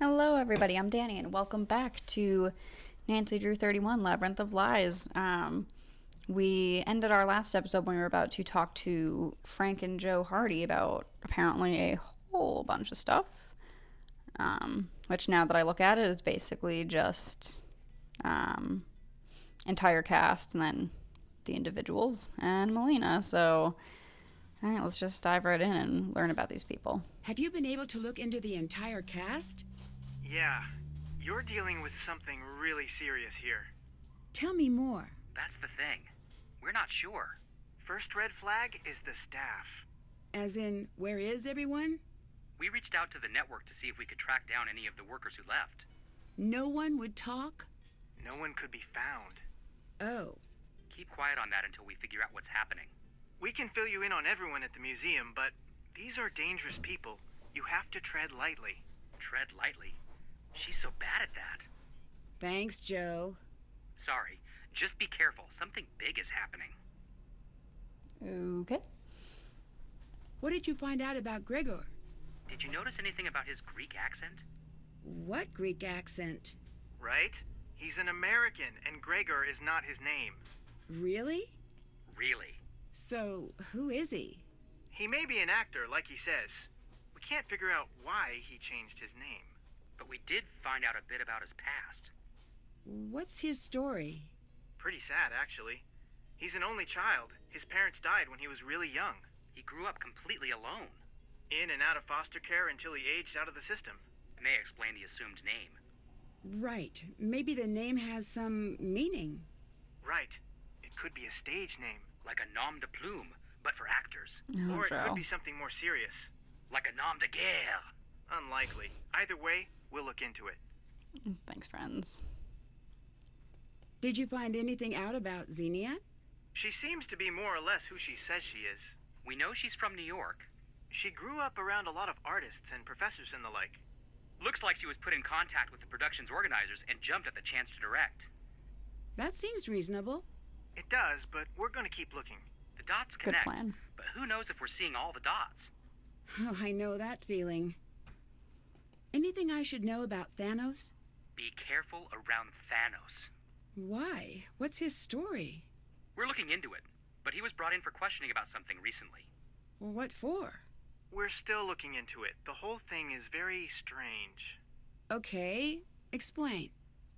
Hello, everybody. I'm Danny, and welcome back to Nancy Drew 31 Labyrinth of Lies. We ended our last episode when we were about to talk to Frank and Joe Hardy about apparently a whole bunch of stuff, which now that I look at it is basically just entire cast and then the individuals and Melina. So, all right, let's just dive right in and learn about these people. Have you been able to look into the entire cast? Yeah, you're dealing with something really serious here. Tell me more. That's the thing. We're not sure. First red flag is the staff. As in, where is everyone? We reached out to the network to see if we could track down any of the workers who left. No one would talk? No one could be found. Oh. Keep quiet on that until we figure out what's happening. We can fill you in on everyone at the museum, but these are dangerous people. You have to tread lightly. Tread lightly? She's so bad at that. Thanks, Joe. Sorry. Just be careful. Something big is happening. Okay. What did you find out about Gregor? Did you notice anything about his Greek accent? What Greek accent? Right? He's an American, and Gregor is not his name. Really? Really? So, who is he? He may be an actor, like he says. We can't figure out why he changed his name. But we did find out a bit about his past. What's his story? Pretty sad, actually. He's an only child. His parents died when he was really young. He grew up completely alone. In and out of foster care until he aged out of the system. It may explain the assumed name. Right. Maybe the name has some meaning. Right. It could be a stage name. Like a nom de plume, but for actors. Oh, Or it Joe. could be something more serious. Like a nom de guerre. Unlikely. Either way, we'll look into it. Thanks, friends. Did you find anything out about Xenia? She seems to be more or less who she says she is. We know she's from New York. She grew up around a lot of artists and professors and the like. Looks like she was put in contact with the production's organizers and jumped at the chance to direct. That seems reasonable. It does, but we're gonna keep looking. The dots Good connect, plan. but who knows if we're seeing all the dots? Oh, I know that feeling. Anything I should know about Thanos? Be careful around Thanos. Why? What's his story? We're looking into it, but he was brought in for questioning about something recently. Well, what for? We're still looking into it. The whole thing is very strange. Okay, explain.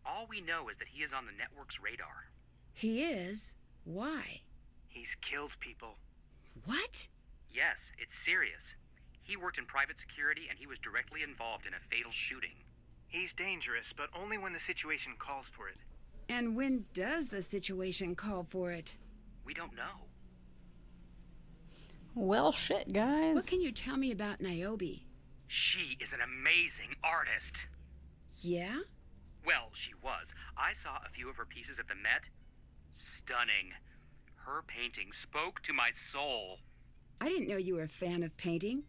All we know is that he is on the network's radar. He is? Why? He's killed people. What? Yes, it's serious. He worked in private security and he was directly involved in a fatal shooting. He's dangerous, but only when the situation calls for it. And when does the situation call for it? We don't know. Well, shit, guys. What can you tell me about Niobe? She is an amazing artist. Yeah? Well, she was. I saw a few of her pieces at the Met. Stunning. Her painting spoke to my soul. I didn't know you were a fan of painting.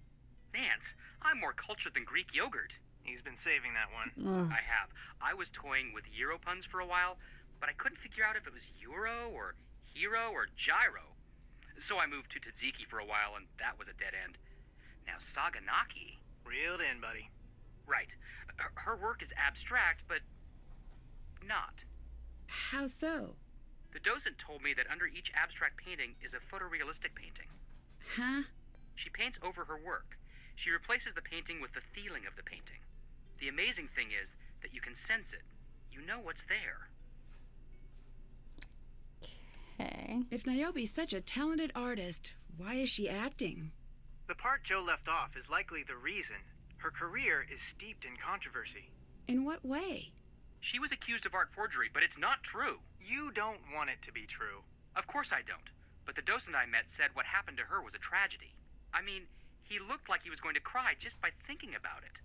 Nance, I'm more cultured than Greek yogurt. He's been saving that one. Ugh. I have. I was toying with Euro puns for a while, but I couldn't figure out if it was Euro or Hero or Gyro. So I moved to Tzatziki for a while, and that was a dead end. Now Saganaki... Reeled in, buddy. Right. Her work is abstract, but not. How so? The docent told me that under each abstract painting is a photorealistic painting. Huh? She paints over her work. She replaces the painting with the feeling of the painting. The amazing thing is that you can sense it. You know what's there. Okay. If Niobe's such a talented artist, why is she acting? The part Joe left off is likely the reason. Her career is steeped in controversy. In what way? She was accused of art forgery, but it's not true. You don't want it to be true. Of course I don't. But the docent I met said what happened to her was a tragedy. I mean, he looked like he was going to cry just by thinking about it.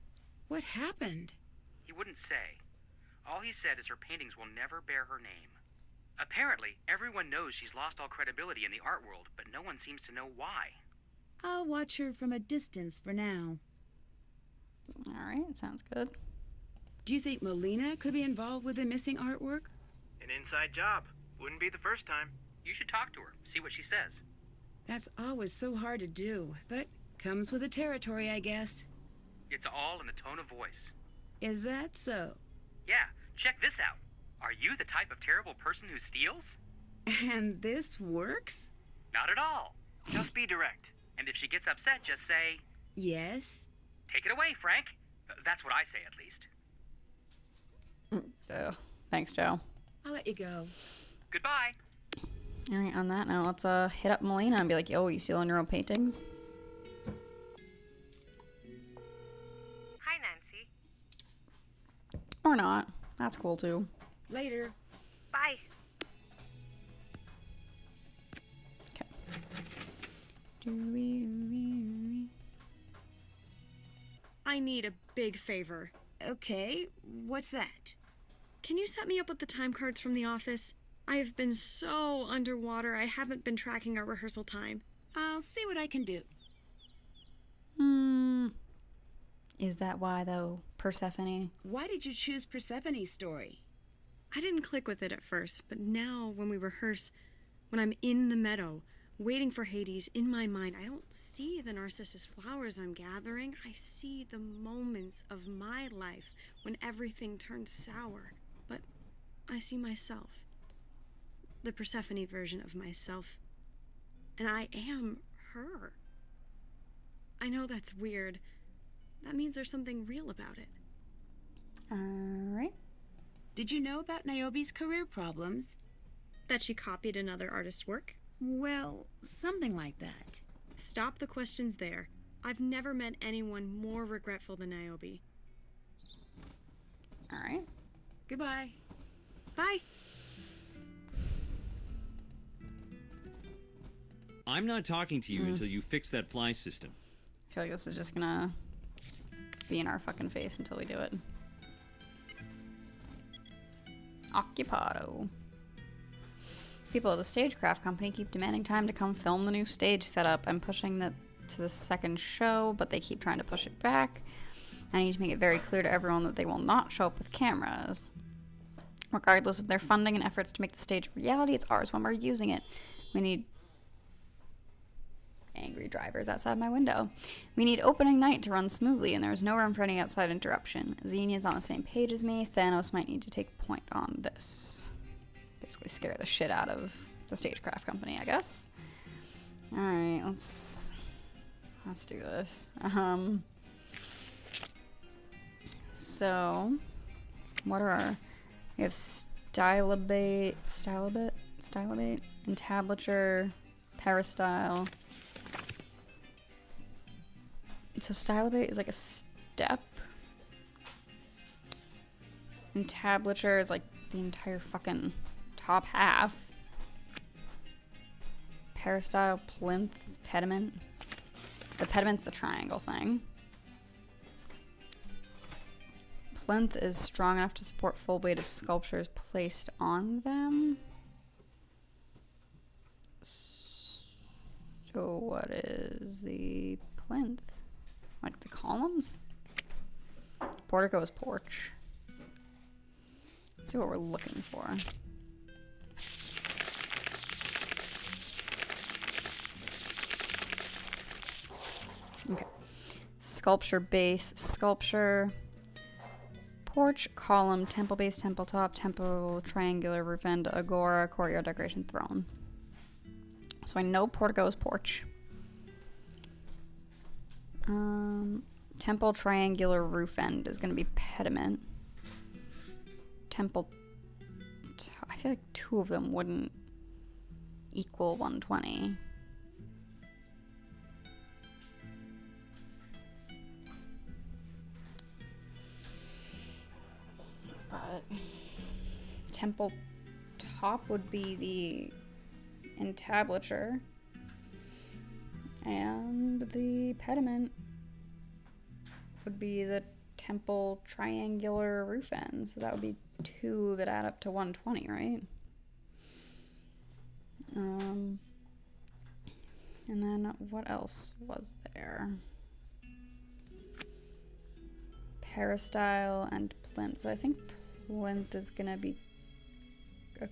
What happened? He wouldn't say. All he said is her paintings will never bear her name. Apparently, everyone knows she's lost all credibility in the art world, but no one seems to know why. I'll watch her from a distance for now. All right, sounds good. Do you think Melina could be involved with the missing artwork? An inside job. Wouldn't be the first time. You should talk to her, see what she says. That's always so hard to do, but comes with the territory, I guess. It's all in the tone of voice. Is that so? Yeah, check this out. Are you the type of terrible person who steals? And this works? Not at all. Just be direct. And if she gets upset, just say, Yes. take it away, Frank. That's what I say, at least. Thanks, Joe. I'll let you go. Goodbye. All right, on that note, let's hit up Melina and be like, yo, you stealing your own paintings? Hi, Nancy. Or not. That's cool, too. Later. Bye. I need a big favor. Okay, what's that? Can you set me up with the time cards from the office? I have been so underwater, I haven't been tracking our rehearsal time. I'll see what I can do. Is that why, though, Persephone? Why did you choose Persephone's story? I didn't click with it at first, but now when we rehearse, when I'm in the meadow, waiting for Hades, in my mind, I don't see the narcissus flowers I'm gathering. I see the moments of my life when everything turned sour. But I see myself. The Persephone version of myself. And I am her. I know that's weird. That means there's something real about it. Alright. Did you know about Niobe's career problems? That she copied another artist's work? Well, something like that. Stop the questions there. I've never met anyone more regretful than Niobe. Alright. Goodbye. Bye. I'm not talking to you until you fix that fly system. I feel like this is just gonna be in our fucking face until we do it. Occupado. People at the Stagecraft Company keep demanding time to come film the new stage setup. I'm pushing that to the second show, but they keep trying to push it back. I need to make it very clear to everyone that they will not show up with cameras. Regardless of their funding and efforts to make the stage a reality, it's ours when we're using it. We need angry drivers outside my window. We need opening night to run smoothly, and there is no room for any outside interruption. Xenia is on the same page as me. Thanos might need to take a point on this. Basically scare the shit out of the Stagecraft Company, I guess. Alright, let's do this. So, what are our... We have stylobate, entablature, peristyle. So stylobate is like a step. Entablature is like the entire fucking top half. Peristyle, plinth, pediment. The pediment's the triangle thing. Plinth is strong enough to support full weight of sculptures placed on them. So what is the plinth? Like the columns? Portico is porch. Let's see what we're looking for. Okay. Sculpture base, sculpture, porch, column, temple base, temple top, temple, triangular, roof end, agora, courtyard decoration, throne. So I know portico is porch. Temple, triangular, roof end is going to be pediment. Temple, I feel like two of them wouldn't equal 120. But temple top would be the entablature, and the pediment would be the temple triangular roof end. So that would be two that add up to 120, right? And then what else was there? Peristyle and plinth. So I think plinth is gonna be a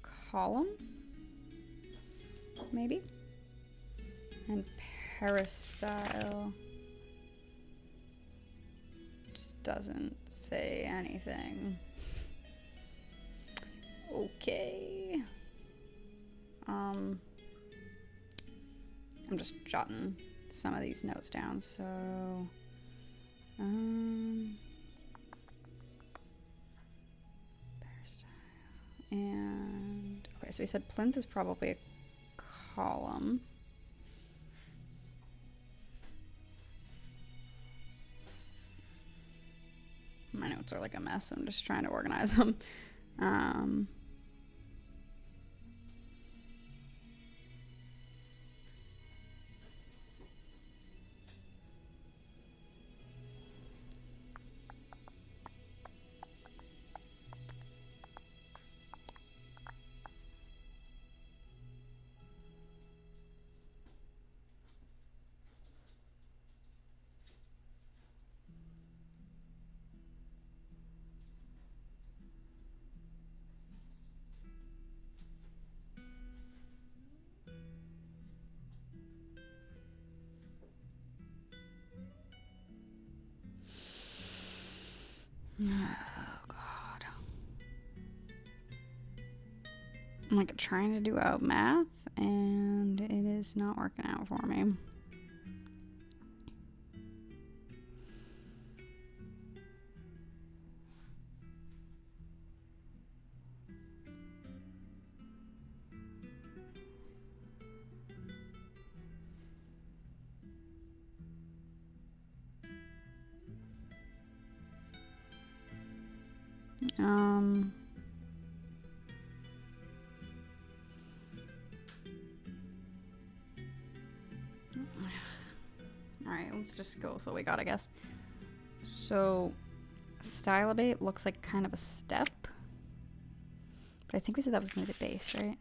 column, maybe? And peristyle, just doesn't say anything. Okay. I'm just jotting some of these notes down. So, and okay, so we said plinth is probably a column. My notes are like a mess. I'm just trying to organize them. Oh God. I'm like trying to do out math and it is not working out for me. Alright, let's just go with what we got, I guess. So, stylobate looks like kind of a step. But I think we said that was going to be the base, right?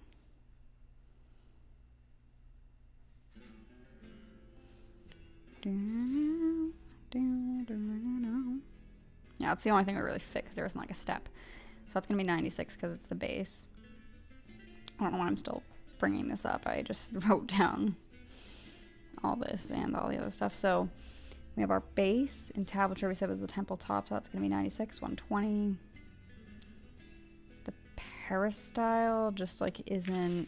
Yeah, that's the only thing that really fit because there wasn't like a step. So that's going to be 96 because it's the base. I don't know why I'm still bringing this up. I just wrote down all this and all the other stuff. So we have our base. Entablature we said was the temple top, so that's going to be 96, 120. The peristyle just like isn't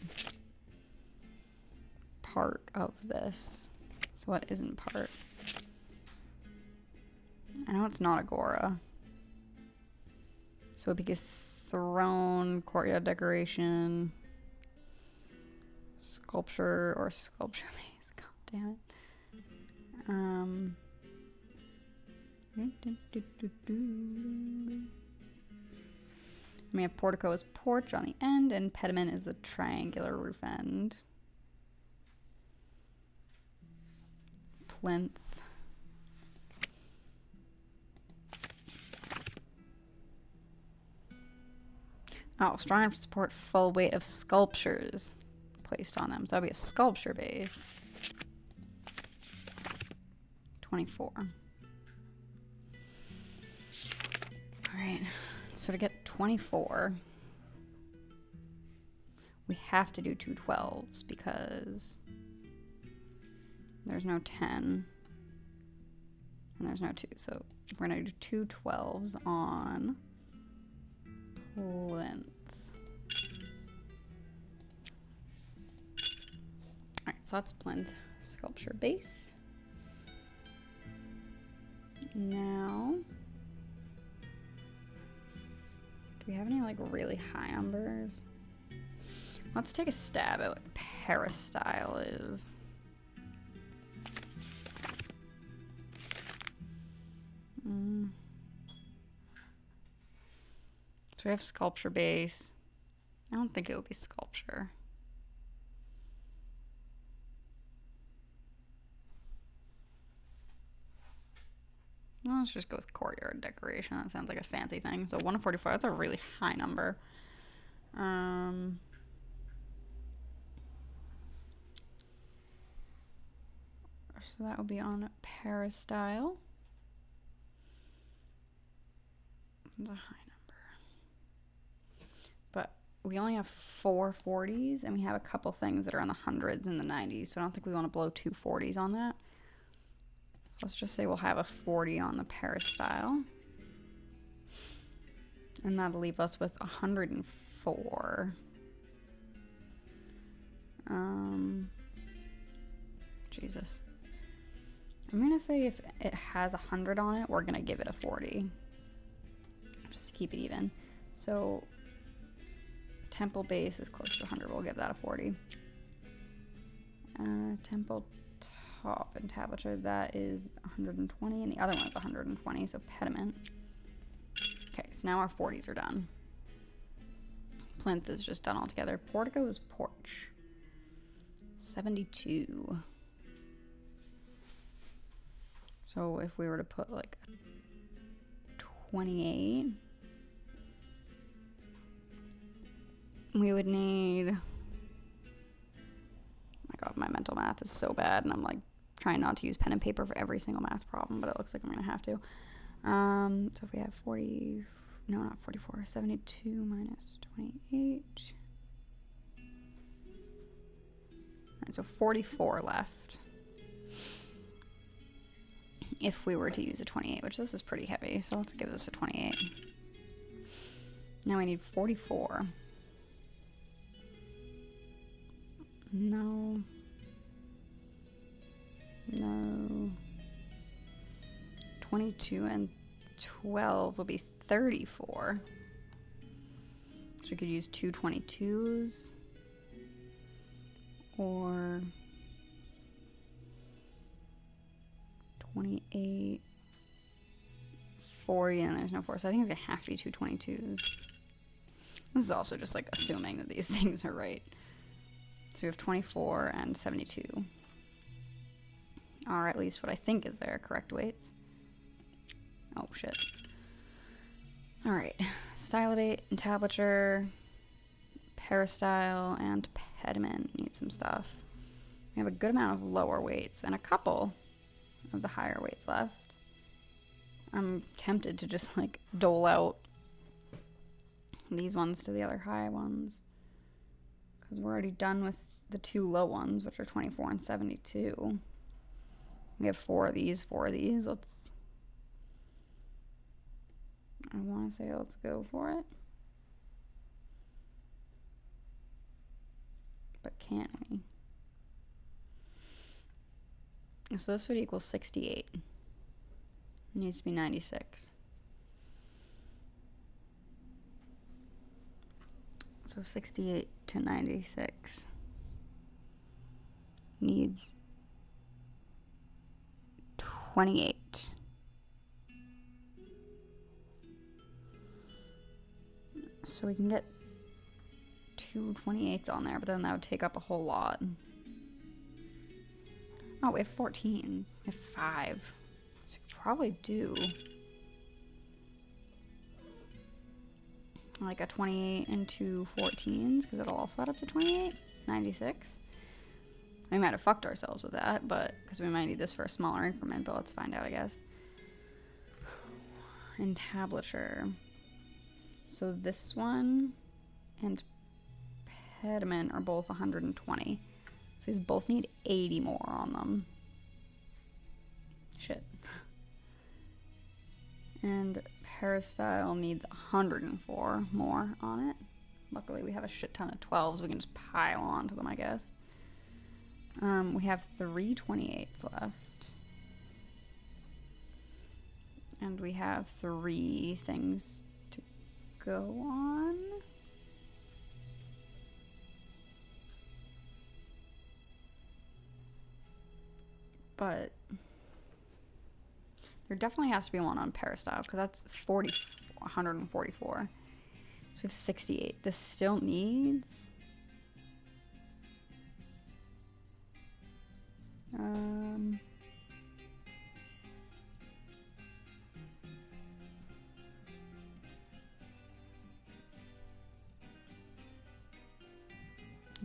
part of this. So what isn't part? I know it's not agora. So it'd be a throne, courtyard decoration, sculpture or sculpture base. God damn it. We have portico as porch on the end, and pediment is the triangular roof end. Plinth. Oh, strong enough to support full weight of sculptures placed on them. So that'd be a sculpture base. 24. Alright, so to get 24, we have to do two 12s because there's no 10 and there's no 2. So we're going to do two 12s on plinth. Alright, so that's plinth sculpture base. Now, do we have any like really high numbers? Let's take a stab at what peristyle is. So we have sculpture base. I don't think it would be sculpture. Well, let's just go with courtyard decoration. That sounds like a fancy thing. So 144, that's a really high number. So that would be on peristyle. That's a high number. But we only have 4 40s, and we have a couple things that are in the hundreds and the 90s. So I don't think we want to blow 2 40s on that. Let's just say we'll have a 40 on the peristyle. And that'll leave us with 104. Jesus. I'm gonna say if it has 100 on it, we're gonna give it a 40. Just to keep it even. So, temple base is close to 100. We'll give that a 40. Temple top entablature, that is 120, and the other one's 120, so pediment. Okay, so now our 40s are done. Plinth is just done altogether. Portico is porch. 72. So if we were to put like 28, we would need, oh my god, my mental math is so bad, and I'm like trying not to use pen and paper for every single math problem, but it looks like I'm gonna have to. So if we have 40, no, not 44, 72 minus 28. Alright, so 44 left. If we were to use a 28, which this is pretty heavy, so let's give this a 28. Now we need 44. No. No. 22 and 12 will be 34. So we could use two 22s. Or 28, 40, and there's no 4. So I think it's going to have to be two 22s. This is also just like assuming that these things are right. So we have 24 and 72. Or at least what I think is their correct weights. Oh, shit. Alright. Stylobate, entablature, peristyle, and pediment need some stuff. We have a good amount of lower weights and a couple of the higher weights left. I'm tempted to just like dole out these ones to the other high ones, because we're already done with the two low ones, which are 24 and 72. We have 4 of these, 4 of these. I want to say let's go for it. But can't we? So this would equal 68. It needs to be 96. So 68 to 96 needs 28. So we can get two 28s on there, but then that would take up a whole lot. Oh, we have 14s. We have 5. So we could probably do like a 28 and two 14s, because it'll also add up to 28. 96. We might have fucked ourselves with that, but because we might need this for a smaller increment, but let's find out, I guess. Entablature. So this one and pediment are both 120. So these both need 80 more on them. Shit. And peristyle needs 104 more on it. Luckily we have a shit ton of 12s. We can just pile onto them, I guess. We have 3 28s left. And we have 3 things to go on. But there definitely has to be one on peristyle, because that's 144. So we have 68. This still needs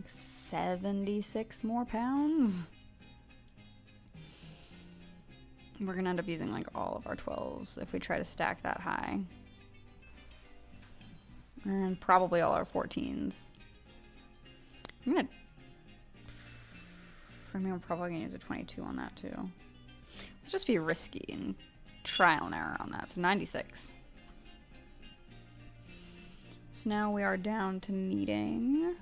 76 more pounds. We're gonna end up using like all of our 12s if we try to stack that high. And probably all our 14s. We're probably gonna use a 22 on that too. Let's just be risky and trial and error on that. So 96. So now we are down to needing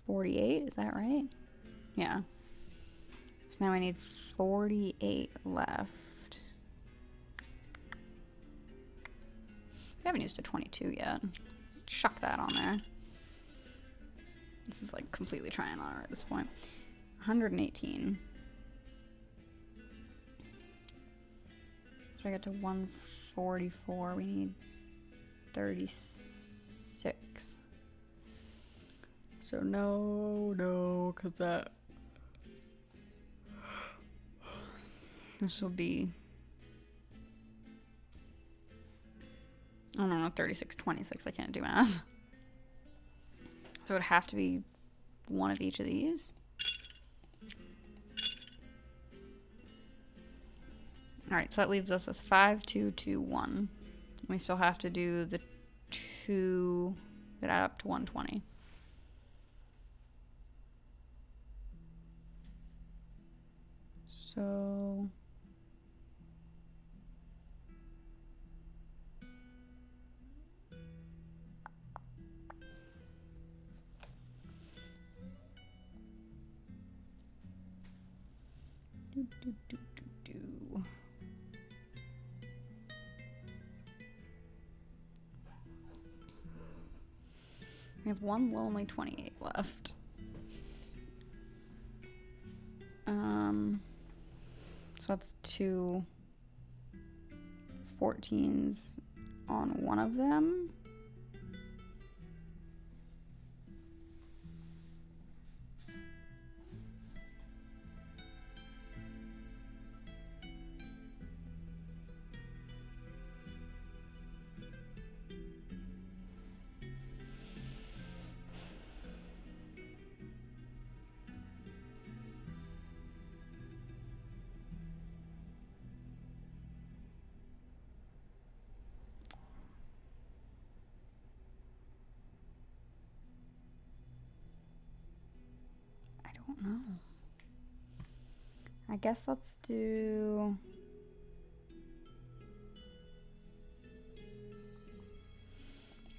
48, is that right? Yeah. So now we need 48 left. We haven't used a 22 yet. Let's chuck that on there. This is like completely trial and error at this point. 118. So I get to 144. We need 36. So no, because this will be, I don't know, 36, 26. I can't do math. So it would have to be one of each of these. Alright, so that leaves us with 5, 2, 2, 1. We still have to do the 2 that add up to 120. So do. We have one lonely 28 left. So that's 2 14s on one of them. No. I guess let's do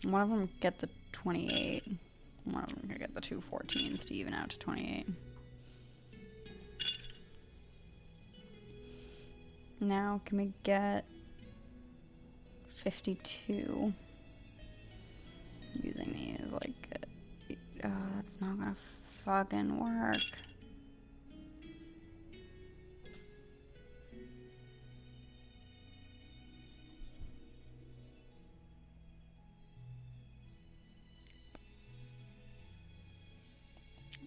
one of them get the 28. One of them can get the 2 14s to even out to 28. Now can we get 52 using these? Like, that's not gonna fucking work.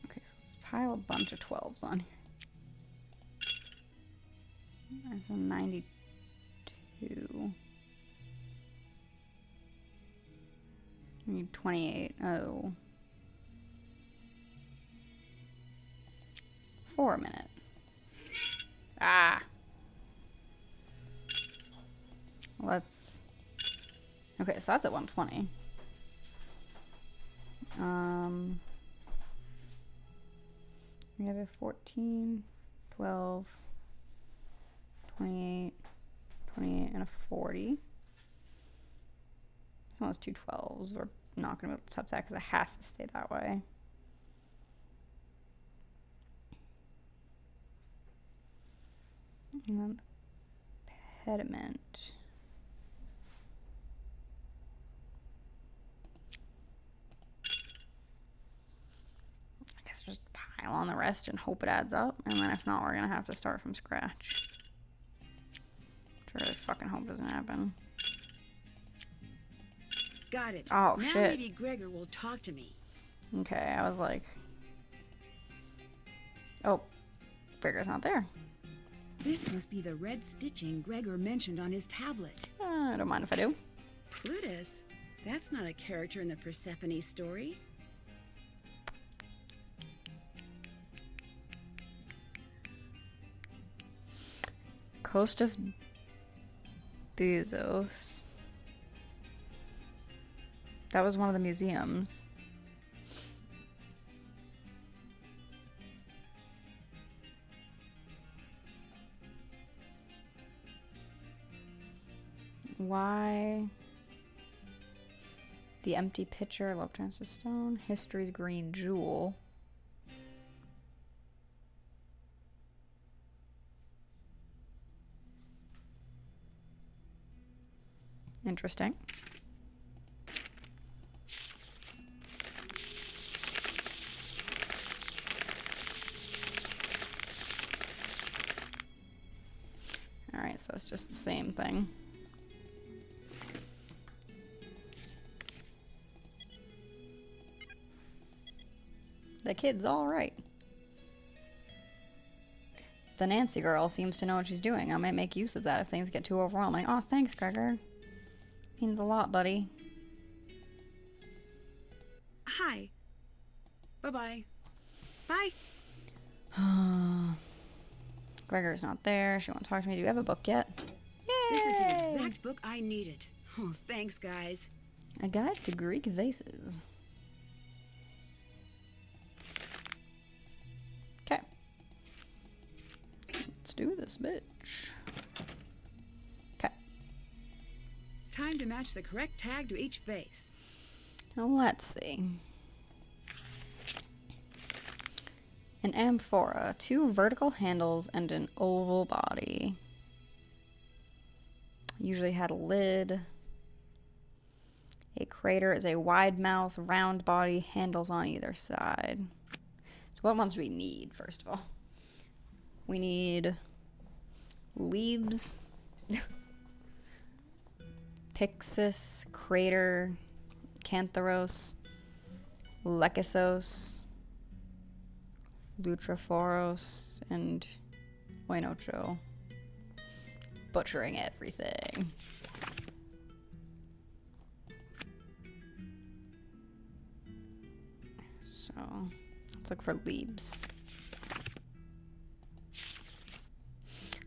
Okay, so let's pile a bunch of 12s on here. And so 92. We need 28. Oh. For a minute. Ah. Let's. Okay, so that's at 120. We have a 14, 12, 28, 28, and a 40. So those 2 12s. We're not going to be able to touch that because it has to stay that way. And then the pediment. I guess just pile on the rest and hope it adds up. And then if not, we're going to have to start from scratch. Which I really fucking hope doesn't happen. Got it. Oh, now shit. Maybe Gregor will talk to me. Okay, I was like... Oh, Gregor's not there. This must be the red stitching Gregor mentioned on his tablet. I don't mind if I do. Plutus? That's not a character in the Persephone story. Costas Bezos. That was one of the museums. Why? The empty pitcher, love turns to stone. History's green jewel. Interesting. Alright, so it's just the same thing. The kid's alright. The Nancy girl seems to know what she's doing. I might make use of that if things get too overwhelming. Aw, thanks, Gregor. Means a lot, buddy. Hi. Bye-bye. Bye. Gregor's not there. She won't talk to me. Do you have a book yet? Yay! This is the exact book I needed. Oh, thanks, guys. A guide to Greek vases. Okay. Let's do this, bitch. Okay. Time to match the correct tag to each vase. Now let's see. An amphora, 2 vertical handles, and an oval body. Usually had a lid. A crater is a wide mouth, round body, handles on either side. So what ones do we need, first of all? We need leaves, Pyxis, crater, Cantharos, Lekythos, Lutrophoros, and Oinocho. Butchering everything. So, let's look for leaves.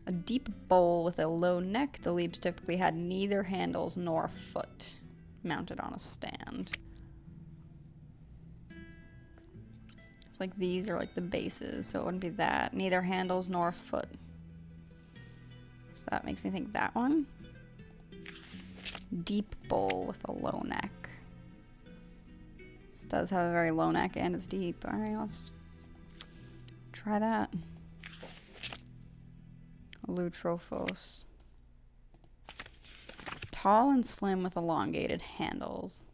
A deep bowl with a low neck. The leaves typically had neither handles nor foot, mounted on a stand. It's like these are like the bases, so it wouldn't be that. Neither handles nor foot. So that makes me think that one. Deep bowl with a low neck. This does have a very low neck and it's deep. Alright, let's try that. Lutrophos. Tall and slim with elongated handles.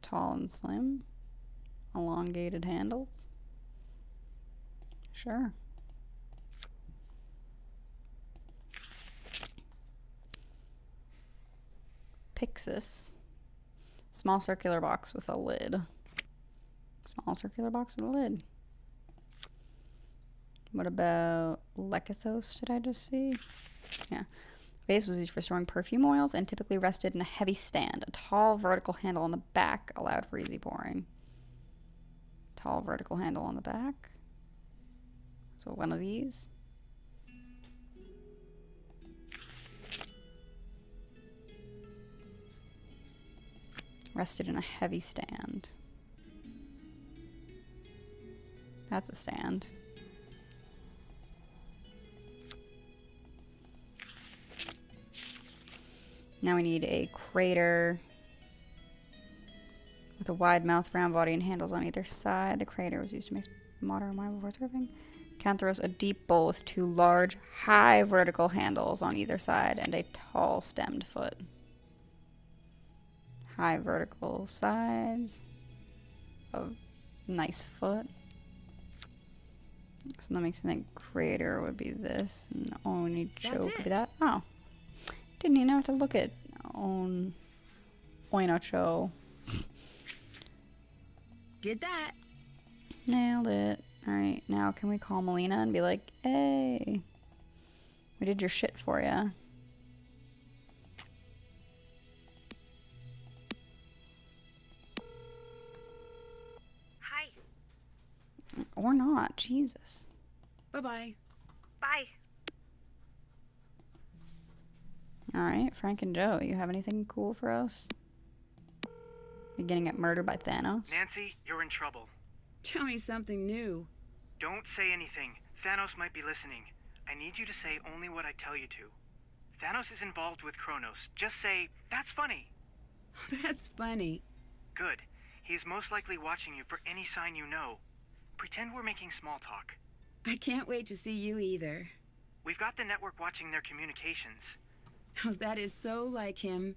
Tall and slim. Elongated handles. Sure. Pyxis. Small circular box with a lid. Small circular box with a lid. What about Lekythos, did I just see? Yeah. Vase was used for storing perfume oils and typically rested in a heavy stand. A tall vertical handle on the back allowed for easy pouring. Tall vertical handle on the back. So one of these. Rested in a heavy stand. That's a stand. Now we need a crater with a wide mouth, round body, and handles on either side. The crater was used to mix water and wine before serving. Cantharos, a deep bowl with 2 large, high vertical handles on either side and a tall stemmed foot. High vertical sides. A nice foot. So that makes me think crater would be this. And Oinicho would be that. Oh. Didn't even have to look at Oinocho. Did that. Nailed it. Alright, now can we call Melina and be like, hey, we did your shit for ya. Hi. Or not, Jesus. Bye-bye. Bye. Alright, Frank and Joe, you have anything cool for us? You're getting get murdered by Thanos? Nancy, you're in trouble. Tell me something new. Don't say anything. Thanos might be listening. I need you to say only what I tell you to. Thanos is involved with Kronos. Just say, that's funny. That's funny. Good. He is most likely watching you for any sign you know. Pretend we're making small talk. I can't wait to see you either. We've got the network watching their communications. Oh, that is so like him.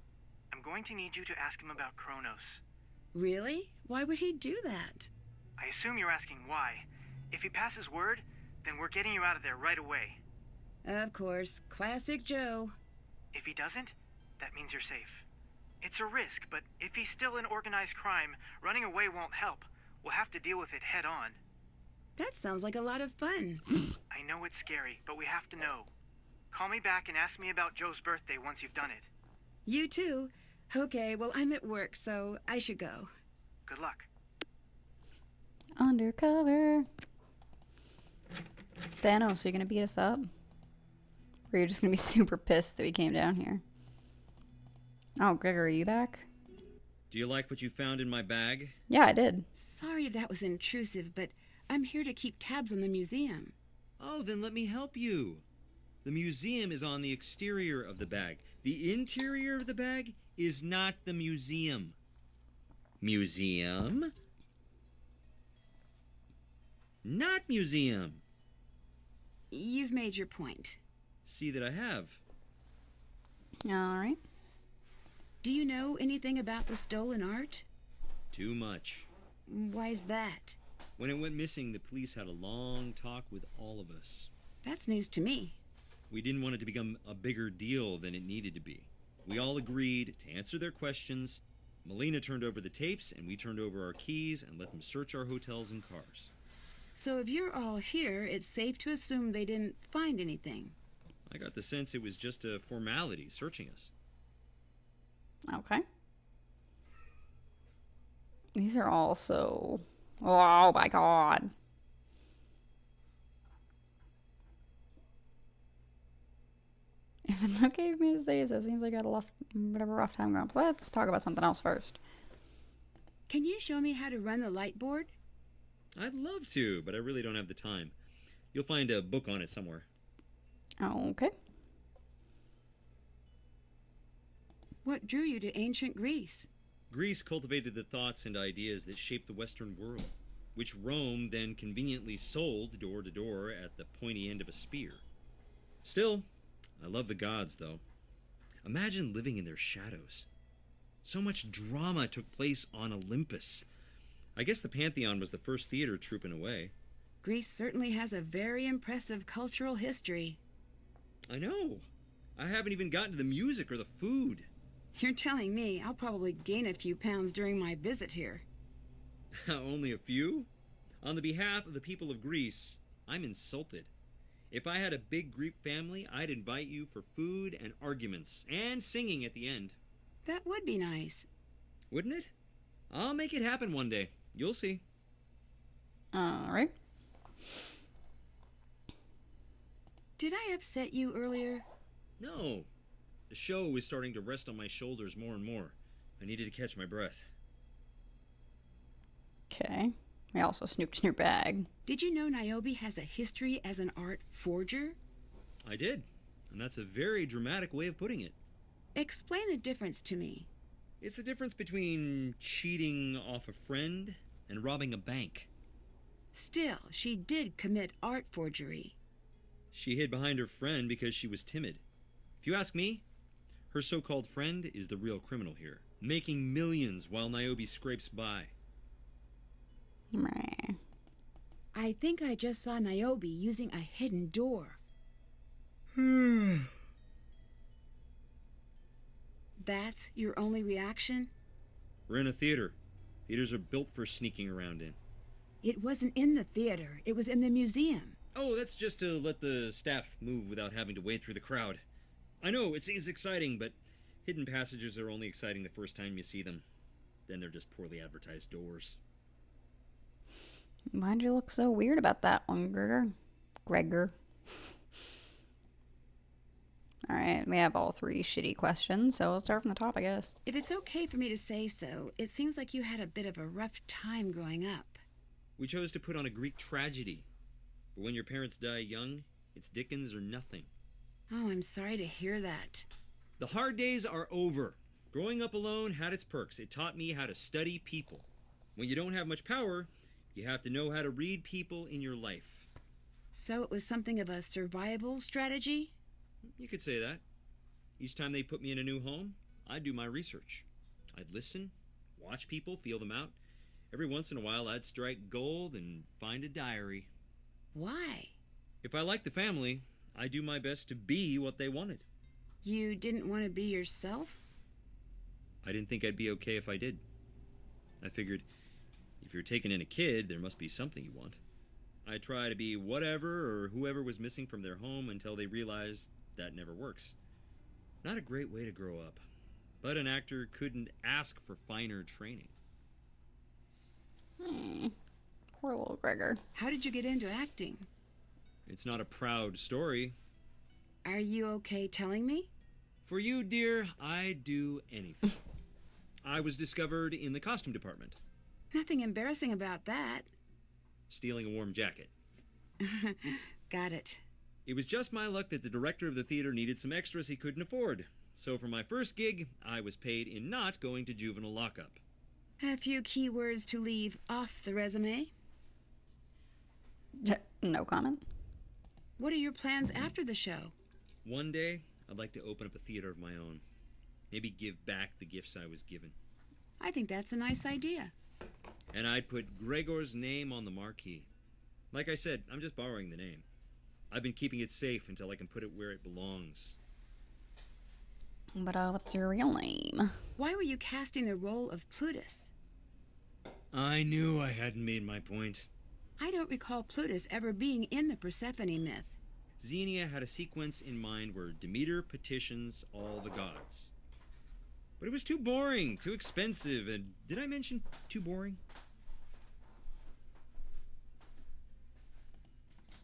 I'm going to need you to ask him about Kronos. Really? Why would he do that? I assume you're asking why. If he passes word, then we're getting you out of there right away. Of course. Classic Joe. If he doesn't, that means you're safe. It's a risk, but if he's still in organized crime, running away won't help. We'll have to deal with it head on. That sounds like a lot of fun. I know it's scary, but we have to know. Call me back and ask me about Joe's birthday once you've done it. You too. Okay, well, I'm at work, so I should go. Good luck. Undercover. Thanos, are you gonna beat us up? Or are you just gonna be super pissed that we came down here? Oh, Gregor, are you back? Do you like what you found in my bag? Yeah, I did. Sorry if that was intrusive, but I'm here to keep tabs on the museum. Oh, then let me help you. The museum is on the exterior of the bag. The interior of the bag is not the museum. Museum? Not museum. You've made your point. See that I have. Alright. Do you know anything about the stolen art? Too much. Why's that? When it went missing, the police had a long talk with all of us. That's news to me. We didn't want it to become a bigger deal than it needed to be. We all agreed to answer their questions. Melina turned over the tapes, and we turned over our keys and let them search our hotels and cars. So if you're all here, it's safe to assume they didn't find anything. I got the sense it was just a formality, searching us. Okay. These are all so... Oh my god. If it's okay for me to say so, it seems like I had a rough time going. But let's talk about something else first. Can you show me how to run the light board? I'd love to, but I really don't have the time. You'll find a book on it somewhere. Okay. What drew you to ancient Greece? Greece cultivated the thoughts and ideas that shaped the Western world, which Rome then conveniently sold door to door at the pointy end of a spear. Still, I love the gods, though. Imagine living in their shadows. So much drama took place on Olympus. I guess the Pantheon was the first theater troupe in a way. Greece certainly has a very impressive cultural history. I know. I haven't even gotten to the music or the food. You're telling me I'll probably gain a few pounds during my visit here. Only a few? On the behalf of the people of Greece, I'm insulted. If I had a big Greek family, I'd invite you for food and arguments, and singing at the end. That would be nice. Wouldn't it? I'll make it happen one day. You'll see. Alright. Did I upset you earlier? No. The show was starting to rest on my shoulders more and more. I needed to catch my breath. Okay. We also snooped in your bag. Did you know Niobe has a history as an art forger? I did. And that's a very dramatic way of putting it. Explain the difference to me. It's the difference between cheating off a friend and robbing a bank. Still, she did commit art forgery. She hid behind her friend because she was timid. If you ask me, her so-called friend is the real criminal here, making millions while Niobe scrapes by. Meh. I think I just saw Niobe using a hidden door. That's your only reaction? We're in a theater. Theaters are built for sneaking around in. It wasn't in the theater. It was in the museum. Oh, that's just to let the staff move without having to wade through the crowd. I know, it seems exciting, but hidden passages are only exciting the first time you see them. Then they're just poorly advertised doors. Why'd you look so weird about that one, Gregor? Alright, we have all three shitty questions, so we'll start from the top, I guess. If it's okay for me to say so, it seems like you had a bit of a rough time growing up. We chose to put on a Greek tragedy. But when your parents die young, it's Dickens or nothing. Oh, I'm sorry to hear that. The hard days are over. Growing up alone had its perks. It taught me how to study people. When you don't have much power, you have to know how to read people in your life. So it was something of a survival strategy? You could say that. Each time they put me in a new home, I'd do my research. I'd listen, watch people, feel them out. Every once in a while, I'd strike gold and find a diary. Why? If I liked the family, I'd do my best to be what they wanted. You didn't want to be yourself? I didn't think I'd be okay if I did. I figured, if you're taking in a kid, there must be something you want. I'd try to be whatever or whoever was missing from their home until they realized that never works. Not a great way to grow up, but an actor couldn't ask for finer training. Poor little Gregor. How did you get into acting? It's not a proud story. Are you okay telling me? For you, dear, I'd do anything. I was discovered in the costume department, Nothing embarrassing about that. stealing a warm jacket. Got it. It was just my luck that the director of the theater needed some extras he couldn't afford. So for my first gig, I was paid in not going to juvenile lockup. A few key words to leave off the resume. No comment. What are your plans after the show? One day, I'd like to open up a theater of my own. Maybe give back the gifts I was given. I think that's a nice idea. And I'd put Gregor's name on the marquee. Like I said, I'm just borrowing the name. I've been keeping it safe until I can put it where it belongs. But what's your real name? Why were you casting the role of Plutus? I knew I hadn't made my point. I don't recall Plutus ever being in the Persephone myth. Xenia had a sequence in mind where Demeter petitions all the gods. But it was too boring, too expensive, and did I mention too boring?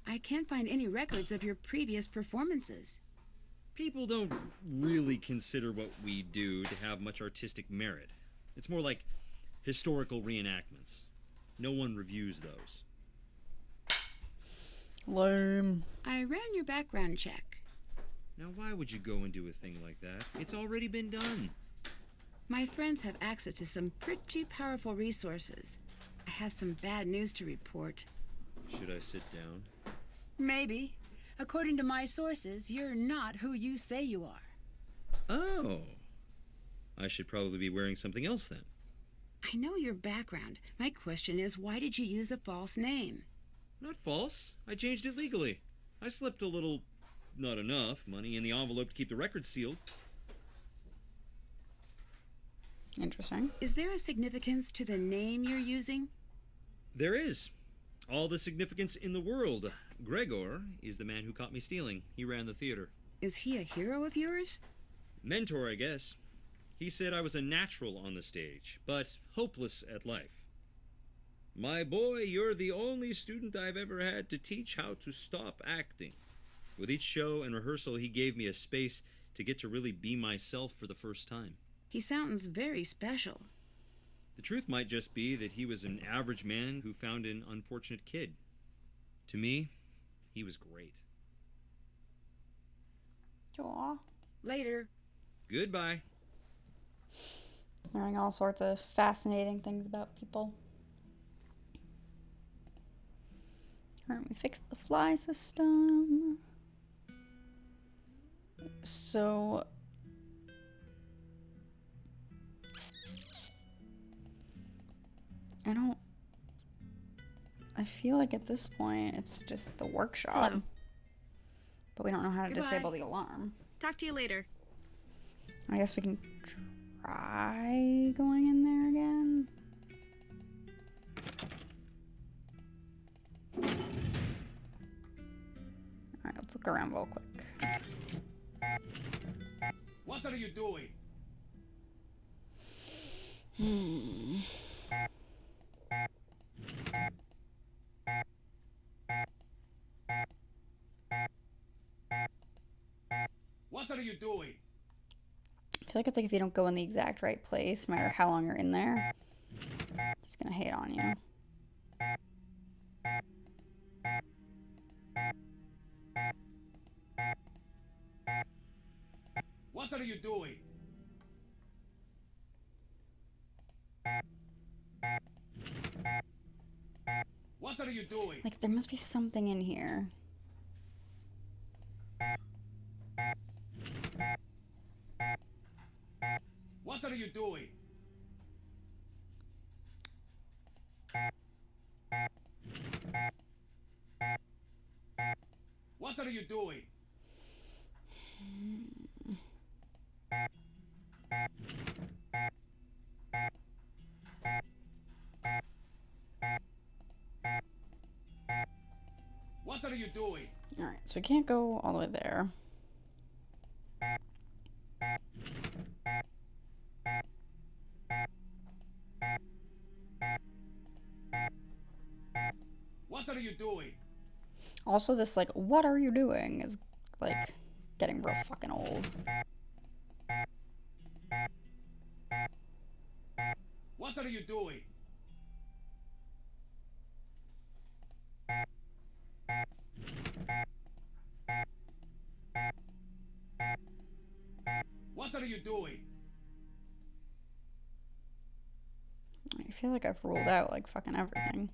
I can't find any records of your previous performances. People don't really consider what we do to have much artistic merit. It's more like historical reenactments. No one reviews those. Lame. I ran your background check. Now, why would you go and do a thing like that? It's already been done. My friends have access to some pretty powerful resources. I have some bad news to report. Should I sit down? Maybe. According to my sources, you're not who you say you are. Oh. I should probably be wearing something else then. I know your background. My question is, why did you use a false name? Not false. I changed it legally. I slipped a little, not enough, money in the envelope to keep the record sealed. Interesting. Is there a significance to the name you're using? There is. All the significance in the world. Gregor is the man who caught me stealing. He ran the theater. Is he a hero of yours? Mentor, I guess. He said I was a natural on the stage, but hopeless at life. My boy, you're the only student I've ever had to teach how to stop acting. With each show and rehearsal, he gave me a space to get to really be myself for the first time. He sounds very special. The truth might just be that he was an average man who found an unfortunate kid. To me, he was great. Aw. Later. Goodbye. Learning all sorts of fascinating things about people. Alright, we fixed the fly system. So I feel like at this point it's just the workshop. Hello. But we don't know how to Goodbye. disable the alarm. Talk to you later. I guess we can try going in there again. Alright, let's look around real quick. What are you doing? What are you doing? I feel like it's like if you don't go in the exact right place, no matter how long you're in there, he's gonna hate on you. What are you doing? What are you doing? Like, there must be something in here. What are you doing? What are you doing? What are you doing? Alright, so we can't go all the way there. What are you doing? Also, this, like, what are you doing is, like, getting real fucking old. What are you doing? What are you doing? I feel like I've ruled out, like, fucking everything.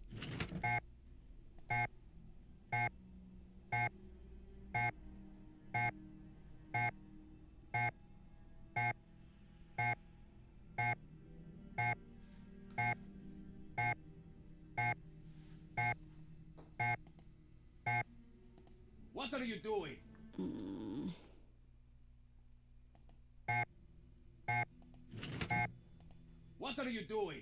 What are you doing? What are you doing?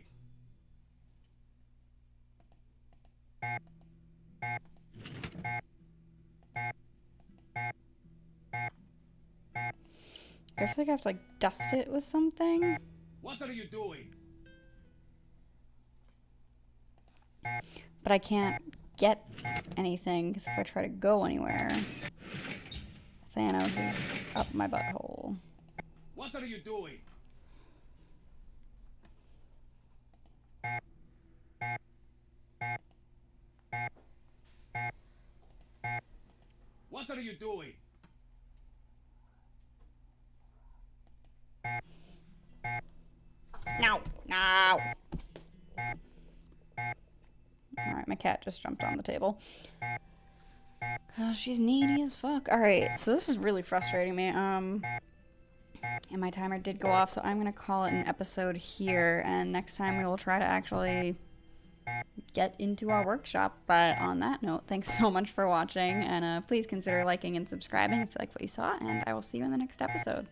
I feel like I have to, like, dust it with something. What are you doing? But I can't get anything, because if I try to go anywhere, Thanos is up my butthole. What are you doing? What are you doing? No! No! Alright, my cat just jumped on the table. Cause she's needy as fuck. Alright, so this is really frustrating me. And my timer did go off, so I'm gonna call it an episode here, and next time we will try to actually get into our workshop. But on that note, thanks so much for watching, and please consider liking and subscribing if you like what you saw, and I will see you in the next episode.